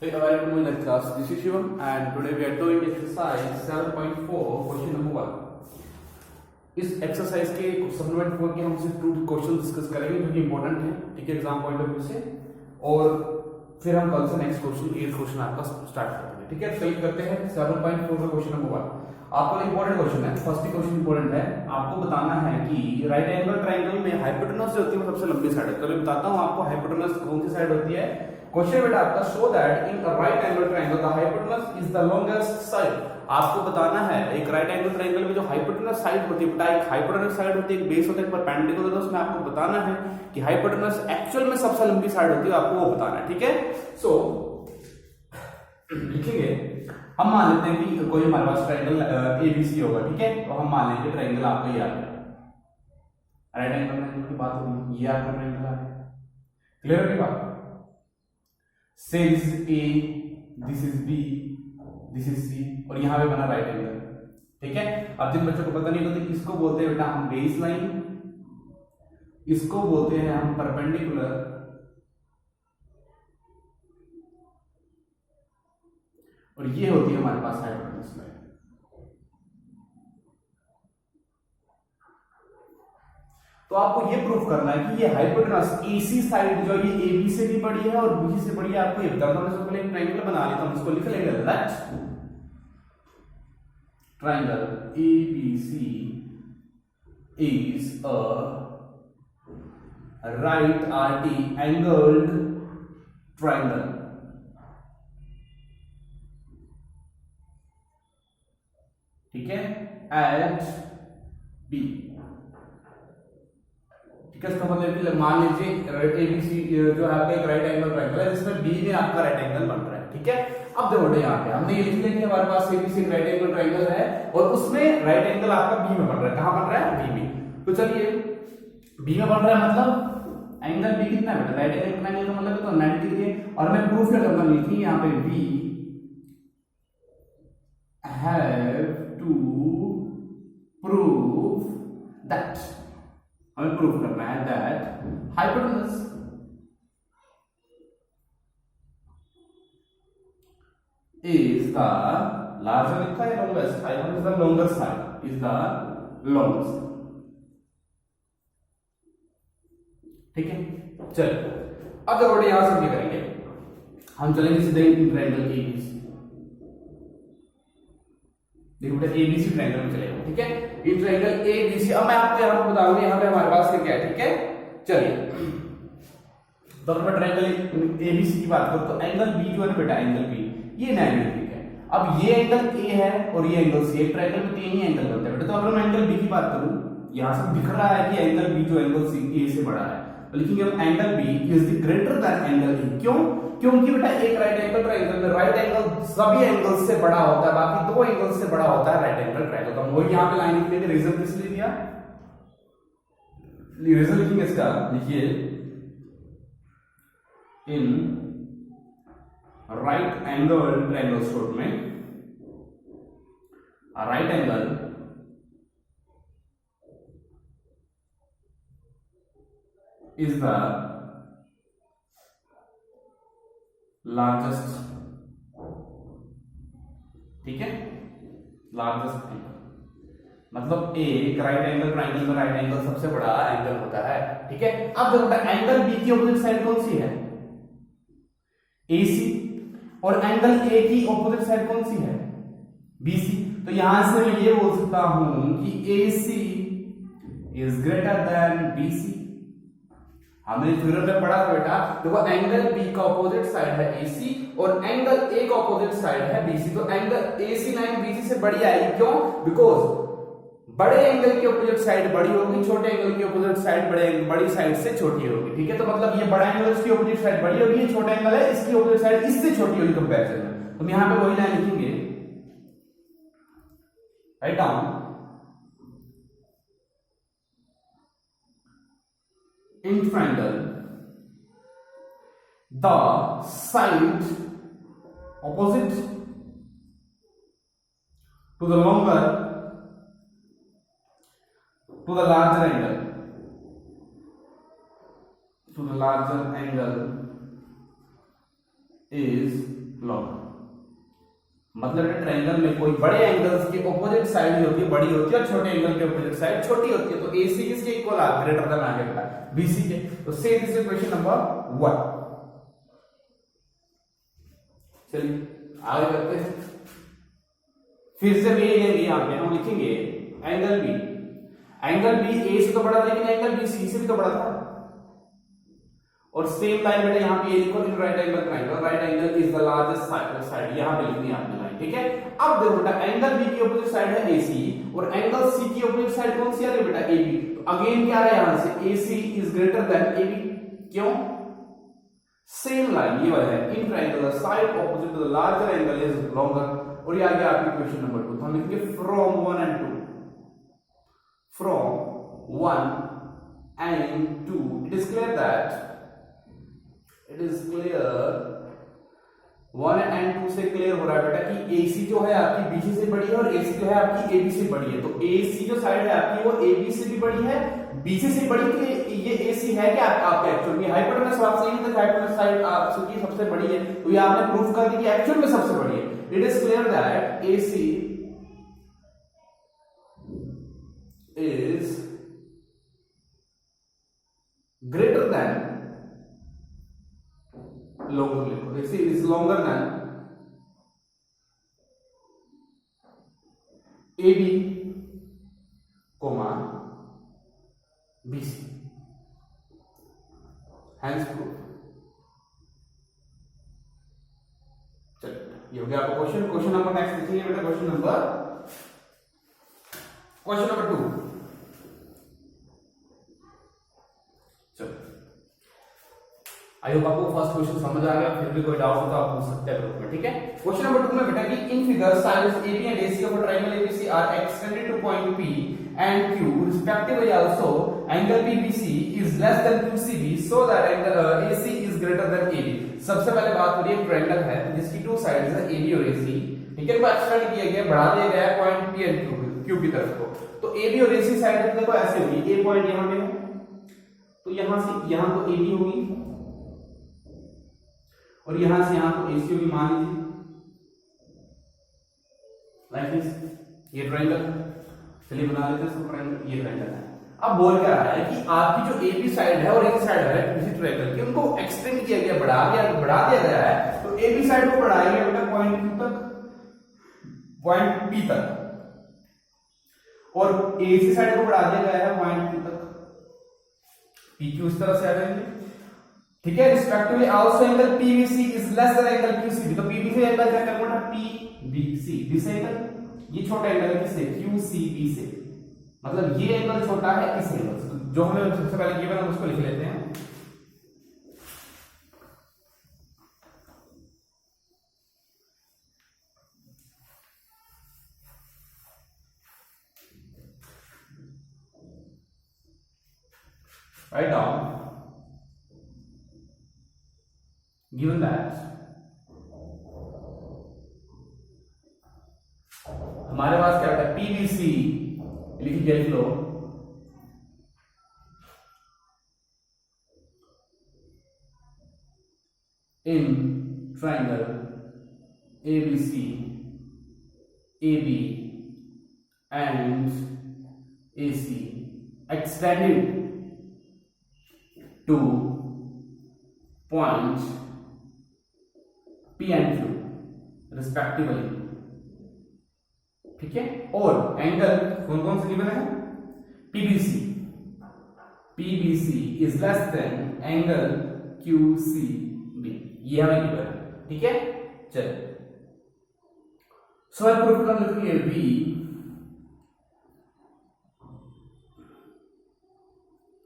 Hey, welcome to my class. This is Shivam, and today we are doing exercise 7.4, question number 1. इस exercise के 7.4 के हम सिर्फ 2 question discuss करेंगे जो कि इंपॉर्टेंट है, ठीक है, एग्जाम पॉइंट ऑफ व्यू से, और फिर हम कल से नेक्स्ट क्वेश्चन 8 क्वेश्चन आपका स्टार्ट करेंगे, ठीक है। चलिए करते हैं 7.4 का क्वेश्चन नंबर 1। आपको इंपॉर्टेंट क्वेश्चन है, फर्स्ट क्वेश्चन इंपॉर्टेंट है। आपको बताना है कि राइट एंगल ट्रायंगल में हाइपोटेनस जो होती है वो सबसे लंबी साइड है। तो मैं बताता हूँ आपको हाइपोटेनस कौन सी साइड होती है। क्वेश्चन बेटा आपका show that in a right angle triangle the hypotenuse is the longest side. आपको बताना है एक राइट एंगल ट्रायंगल में जो हाइपोटेनस साइड होती है बेटा, एक हाइपोटेनस साइड होती है, एक बेस होता है, एक परपेंडिकुलर होता है। उसमें आपको बताना है कि हाइपोटेनस एक्चुअल में सबसे लंबी साइड होती है, आपको वो बताना है, ठीक है। सो लिखेंगे, हम मान लेते हैं कि कोई हमारे पास ट्रायंगल एबीसी होगा, ठीक है। तो हम मान लेंगे ट्रायंगल आपको ये आ गया, राइट एंगल ट्रायंगल की बात होगी, ये आपका ट्रायंगल आ गया। क्लियर है बात? Say this is A, this is B, this is C, और यहां पे बना राइट एंगल, ठीक है। अब जिन बच्चों को पता नहीं होता किसको बोलते हैं बेटा हम बेस लाइन, इसको बोलते हैं हम परपेंडिकुलर, और ये होती है हमारे पास हाइपोटेनस लाइन। तो आपको ये प्रूफ करना है कि ये हाइपोटेनस एसी साइड जो ये एबी से भी बड़ी है और बीसी से बड़ी है। आपको ये बताना है। इसको पहले एक ट्रायंगल बना लेता हूं, इसको लिख लेंगे let triangle ABC is a right RT angled triangle, ठीक है, एट बी, ठीक है। इसका मतलब कि मान लीजिए एबीसी जो है आपका एक राइट एंगल ट्रायंगल है जिसमें बी में आपका राइट एंगल बन रहा है, ठीक है। अब देखो यहाँ पे हमने ये लिख लिया कि हमारे पास एबीसी राइट एंगल ट्रायंगल है और उसमें राइट एंगल आपका बी में बन रहा है। कहां बन रहा है? बी में। तो चलिए बी में बन रहा है मतलब एंगल बी कितना है बेटा? राइट एंगल ट्रायंगल का मतलब तो 90 डिग्री है। और मैं प्रूफ क्या करना लिखी यहाँ पे we have to prove that, हमें प्रूफ करना है that hypotenuse is the larger लिखा है longest, hypotenuse is the longest side, is the longest, ठीक है। चलिए अब जब बड़े यहां से क्या करेंगे, हम चलेंगे सीधे ट्रायंगल एबीसी। देखो बेटा एबीसी ट्रायंगल में चलेगा, ठीक है। ये ट्रायंगल एबीसी, अब मैं आपको यहां पर बताऊंगा यहां पे हमारे पास क्या है, ठीक है। चलिए तो अगर मैं ट्रायंगल एबीसी की बात करूं तो एंगल बी जो है बेटा, एंगल बी ये 90 डिग्री है। अब ये एंगल ए है और ये एंगल सी है। ट्रायंगल में 3 ही एंगल होते हैं बेटा। तो अगर मैं एंगल बी की बात करूं, यहां से दिख रहा है कि एंगल बी जो एंगल सी ए से बड़ा है, तो लिखेंगे हम angle B is the greater than angle A. क्यों? क्योंकि बेटा एक राइट एंगल ट्रायंगल में राइट एंगल सभी एंगल से बड़ा होता है, बाकी 2 एंगल से बड़ा होता है राइट एंगल ट्रायंगल। तो हम वही यहां पे लाइन लिख लेंगे। रीजन किस लिए दिया? रीजन लिखेंगे इसका, लिखिए in right angle triangle short में right angle is the largest, ठीक है, लार्जेस्ट एंगल। मतलब एक राइट एंगल ट्रायंगल में राइट एंगल सबसे बड़ा एंगल होता है, ठीक है। अब देखो एंगल बी की ऑपोजिट साइड कौन सी है? AC, और एंगल ए की ऑपोजिट साइड कौन सी है? BC। तो यहां से मैं ये बोल सकता हूं कि AC is greater then BC। हमने फिगर में पढ़ा था बेटा, देखो एंगल B का ऑपोजिट साइड है AC और एंगल A का ऑपोजिट साइड है BC। तो एंगल AC लाइन BC से बड़ी आएगी। क्यों? बिकॉज बड़े एंगल की ऑपोजिट साइड बड़ी होगी, छोटे एंगल की ऑपोजिट साइड बड़ी साइड से छोटी होगी, ठीक है। तो मतलब ये बड़ा एंगल इसकी ऑपोजिट साइड बड़ी होगी, ये छोटा एंगल है इसकी ऑपोजिट साइड इससे छोटी होगी कंपैरिजन में। तो हम यहां पे वही लाइन लिखेंगे, right down in triangle the side opposite to the longer to the larger angle, to the larger angle is longer. मतलब ट्रायंगल में कोई बड़े एंगल्स की ऑपोजिट साइड होती है बड़ी होती है और छोटे एंगल की ऑपोजिट साइड छोटी होती है, तो AC किसके इक्वल आ ग्रेटर देन आ गया BC के। तो से दिस इज क्वेश्चन नंबर 1। चलिए आगे करते हैं। फिर से ये लेंगे, यहां पे हम लिखेंगे angle B। Angle B A से तो बड़ा था, लेकिन एंगल B C से भी तो बड़ा था। और सेम लाइन बेटा यहां पे ये लिखो इन right angle triangle, right angle is the largest side, यहां पे लिखनी है आपने लाइन, ठीक है। अब देखो बेटा एंगल B की ऑपोजिट साइड है AC और एंगल C की ऑपोजिट साइड कौन सी आ रही है बेटा AB। तो अगेन क्या आ रहा है यहां से AC is greater than AB, क्यों? सेम लाइन ये वाला है in triangle the side opposite to the larger angle is longer. और ये आ गया आपकी क्वेश्चन नंबर 2। तो हम लिखेंगे from 1 and 2, from 1 and 2 it is clear that 1 and 2 से क्लियर हो रहा है बेटा कि AC जो है आपकी BC से बड़ी है और AC जो है आपकी AB से बड़ी है। तो AC जो साइड है आपकी वो AB से भी बड़ी है, BC से बड़ी। तो ये AC है क्या आपका एक्चुअल में हाइपोटेनस आप सही है, तो हाइपोटेनस साइड आपकी सबसे बड़ी है, तो ये आपने प्रूफ कर दिया कि एक्चुअल में सबसे बड़ी है। It is clear that AC is greater than longer लिखो, AC is longer than AB, BC, hence proof। चलिए ये हो गया आपका क्वेश्चन। क्वेश्चन नंबर नेक्स्ट लिखेंगे बेटा, क्वेश्चन नंबर 2। चलो आई होप आपको फर्स्ट क्वेश्चन समझ आ गया, फिर भी कोई डाउट हो तो आप पूछ सकते हैं ग्रुप में, ठीक है। क्वेश्चन नंबर 2 में बेटा कि in figure sides AB and AC of a triangle ABC are extended to point P and Q respectively, also angle PBC is less than QCB so that angle AC is greater than AB। सबसे पहले बात हो रही है triangle है जिसकी 2 sides है AB और AC, ठीक है। इनको एक्सटेंड किया गया, बढ़ा दिया गया है पॉइंट P and Q की तरफ को। तो AB और AC साइड देखो ऐसे होगी, A पॉइंट यहां पे है तो यहां से यहां को AB होगी और यहां से यहां को AC होगी, मान लीजिए लाइक दिस। ये ट्रायंगल, चलिए बना लेते हैं इसको ट्रायंगल, ये ट्रायंगल है। अब बोल क्या रहा है कि आपकी जो AB साइड है और AC साइड है किसी ट्रायंगल की, उनको एक्सटेंड किया गया, बढ़ा दिया गया है। तो AB साइड को बढ़ाया गया बेटा पॉइंट Q तक, पॉइंट P तक, और AC साइड को बढ़ा दिया गया है पॉइंट Q तक। PQ इस तरह से आ जाएंगे, ठीक है। Respectively also angle PBC is less than angle QCB। तो PBC एंगल क्या करना है PBC, दिस एंगल ये छोटा एंगल किससे QCB से, मतलब ये एंगल छोटा है इस एंगल से। तो जो हमें सबसे पहले गिवन है उसको लिख लेते हैं। राइट डाउन given that हमारे पास क्या है PVC लिखिए, लिख लो in triangle ABC AB and AC extended to point P and Q respectively, ठीक है। और एंगल कौन कौन से गिवन है PBC is less than angle QCB, ये हमें गिवन है, ठीक है। चलिए सवाल प्रूफ करना लिखिए V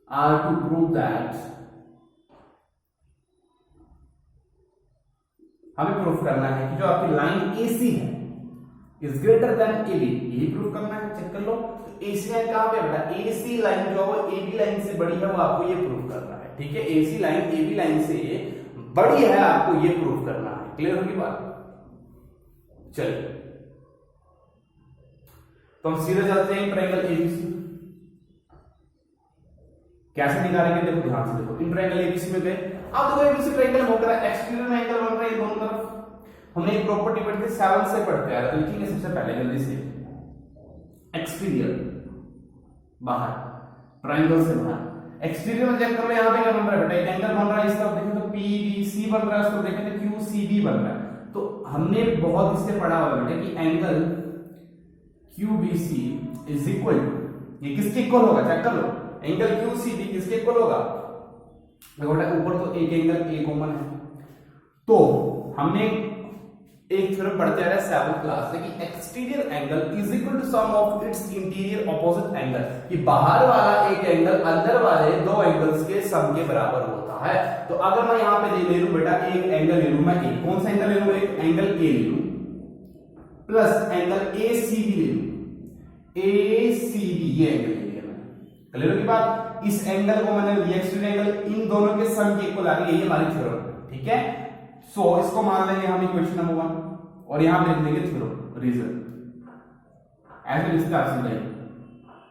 are to prove that, हमें प्रूफ करना है कि जो आपकी लाइन AC है इज ग्रेटर देन AB, यही प्रूफ करना है। चेक कर लो तो AC लाइन कहां पे है बेटा, AC लाइन जो है AB लाइन से बड़ी है, वो आपको ये प्रूफ करना है, ठीक है। AC लाइन AB लाइन से बड़ी है, आपको ये प्रूफ करना है। क्लियर होगी बात? चलिए तो हम सीधे चलते हैं ट्रायंगल ABC। कैसे निकालेंगे देखो ध्यान से, देखो इन ट्रायंगल ABC में गए। अब देखो ABC ट्रायंगल होकर एक्सटीरियर एंगल बन रहा है दोनों तरफ। हमने एक प्रॉपर्टी पढ़ी थी 7 से पढ़ते आ रहे, तो लिखेंगे सबसे पहले जल्दी से एक्सटीरियर बाहर, ट्रायंगल से बाहर। एक्सटीरियर में चेक करो यहाँ पे क्या बन रहा है बेटा, एक एंगल बन रहा है, इस तरफ देखें तो PBC बन रहा है, उसको देखें तो QCB बन रहा है। तो हमने बहुत इससे पढ़ा हुआ बेटा कि angle QBC is equal to, ये किसके इक्वल होगा चेक कर लो, एंगल QCB किसके इक्वल होगा, देखो बेटा ऊपर तो एक एंगल A कॉमन है, तो हमने एक थ्योरम पढ़ते आ रहे हैं 7th क्लास से कि exterior angle is equal to sum of its interior opposite angle, कि बाहर वाला एक एंगल अंदर वाले दो एंगल्स के सम के बराबर होता है। तो अगर मैं यहां पे ले लूं बेटा एक एंगल ले लूं, मैं एक कौन सा एंगल ले लूं, एक एंगल A ले लूं प्लस एंगल ACB ले लूं, ACB ये एंगल ले लिया मैंने, क्लियर की बात। इस एंगल को मैंने लिया एक्सटीरियर एंगल, इन दोनों के सम के इक्वल आ गई, यही हमारी थ्योरम, ठीक है। सो इसको मान लेंगे हम इक्वेशन नंबर 1 और यहां पे लिख देंगे थ्योरम रीजन, ऐसे लिखते हैं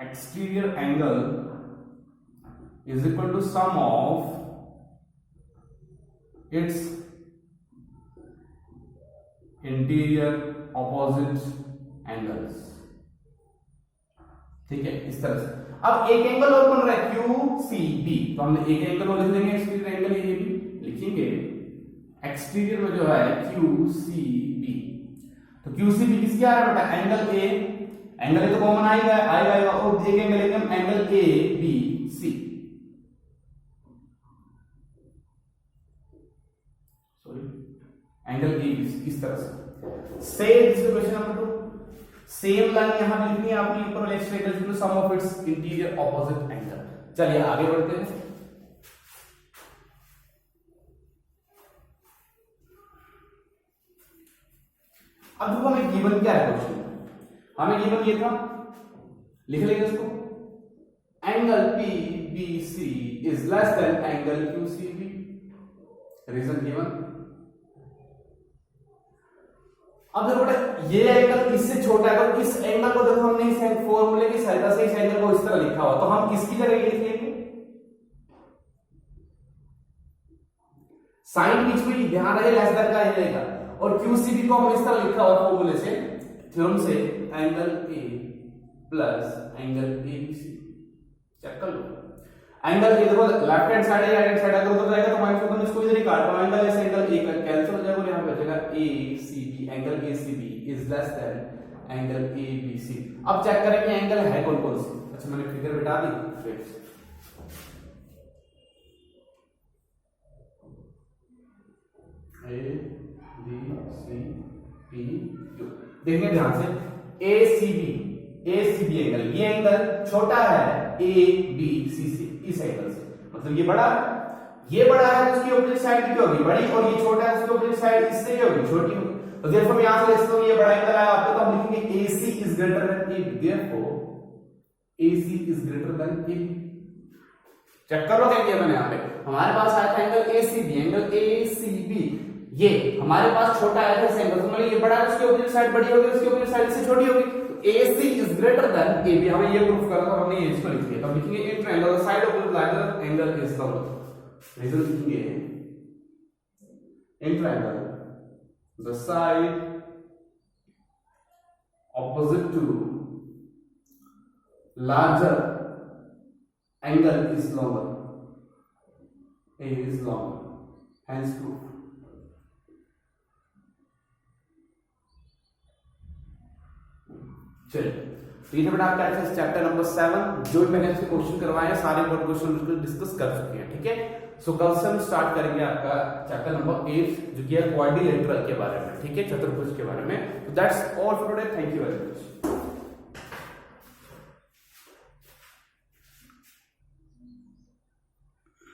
exterior angle is equal to sum of its interior opposite angles, ठीक है इस तरह से। अब एक एंगल और बन रहा है QCB, तो हमने एक एंगल और लिख देंगे एक्सटीरियर एंगल, ये भी लिखेंगे एक्सटीरियर में जो है QCB, तो QCB किसके आ रहा है बेटा, एंगल A, एंगल A तो कॉमन आएगा और एक एंगल एकदम angle ABC, sorry angle ABC इस तरह से। Same question number 2, same line यहां पे लिखनी है आपने, ऊपर वाले exterior angle sum of its interior opposite angle. चलिए आगे बढ़ते हैं। अब देखो हमें गिवन क्या है क्वेश्चन, हमें गिवन ये था, लिख लेंगे इसको, angle PBC is less than angle QCB, reason given. अब देखो बेटा ये एंगल इससे छोटा है, तो इस एंगल को देखो हमने इस फॉर्मूले की सहायता से इस एंगल को इस तरह लिखा हुआ, तो हम किसकी जगह लिख लेंगे, साइन बीच में ध्यान रहे लेस देन का रहेगा, और QCB को हम इस तरह लिखा हुआ फॉर्मूले से, थ्योरम से, angle A plus angle ABC, check कर लो। एंगल A देखो लेफ्ट हैंड साइड है, राइट हैंड साइड है, तो जाएगा तो माइनस को इसको इधर ही काट दो, एंगल ऐसे एंगल A का कैंसिल हो जाएगा और यहां पे बचेगा ACB, angle ACB is less than angle ABC। अब चेक करें कि एंगल है कौन कौन से, अच्छा मैंने फिगर बिठा दी, ABCD, देखिए ध्यान से ACB एंगल, ये एंगल छोटा है ABC से, इस एंगल से, मतलब ये बड़ा है, ये बड़ा है तो उसकी ऑपोजिट साइड की होगी बड़ी, और ये छोटा है उसकी ऑपोजिट साइड इससे क्या होगी, छोटी होगी। तो देयरफॉर यहां से लिखते हैं ये बड़ा एंगल है आपको, तो हम लिखेंगे AC is greater than AB, therefore AC is greater than AB। Check कर लो क्या किया मैंने यहां पे, हमारे पास आया था एंगल ACB, ये हमारे पास छोटा आया था इस एंगल से, मतलब ये बड़ा है उसकी ऑपोजिट साइड बड़ी होगी, उसकी ऑपोजिट साइड से छोटी होगी, तो AC is greater than AB, हमें ये प्रूफ करना था, हमने ये इसको लिख दिया। तो लिखेंगे in triangle the side of the larger angle is longer, reason लिखेंगे in triangle the side opposite to larger angle is longer, is longer, hence proof। चलिए तो ये बेटा आपका चैप्टर नंबर 7, जो मैंने इसके क्वेश्चन करवाए हैं सारे क्वेश्चन डिस्कस कर चुके हैं, ठीक है। सो कल से हम स्टार्ट करेंगे आपका चैप्टर नंबर 8 जो कि है क्वाड्रिलेटरल के बारे में, ठीक है, चतुर्भुज के बारे में। तो that's all for today, thank you very much.